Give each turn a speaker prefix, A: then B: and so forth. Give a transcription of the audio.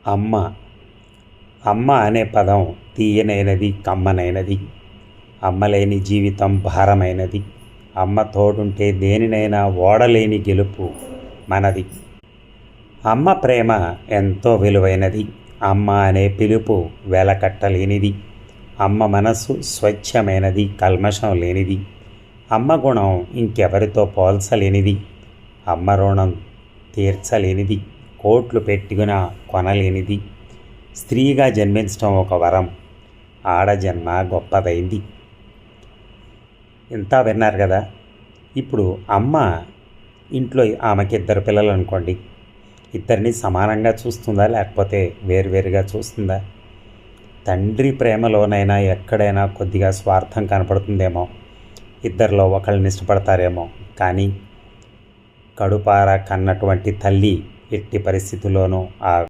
A: అమ్మ. అమ్మ అనే పదం తీయనైనది, కమ్మనైనది. అమ్మ లేని జీవితం భారమైనది. అమ్మ తోడుంటే దేనినైనా ఓడలేని గెలుపు మనది. అమ్మ ప్రేమ ఎంతో విలువైనది. అమ్మ అనే పిలుపు వెలకట్టలేనిది. అమ్మ మనసు స్వచ్ఛమైనది, కల్మషం లేనిది. అమ్మ గుణం ఇంకెవరితో పోల్చలేనిది. అమ్మ రుణం తీర్చలేనిది, కోట్లు పెట్టినా కొనలేనిది. స్త్రీగా జన్మించడం ఒక వరం, ఆడజన్మ గొప్పదైంది. ఇంత విన్నారు కదా. ఇప్పుడు అమ్మ ఇంట్లో ఆమెకి 2 పిల్లలు అనుకోండి, ఇద్దరిని సమానంగా చూస్తుందా లేకపోతే వేరువేరుగా చూస్తుందా? తండ్రి ప్రేమలోనైనా ఎక్కడైనా కొద్దిగా స్వార్థం కనపడుతుందేమో, ఇద్దరిలో ఒకళ్ళని ఇష్టపడతారేమో. కానీ కడుపార కన్నటువంటి తల్లి ఎట్టి పరిస్థితుల్లోనూ ఆ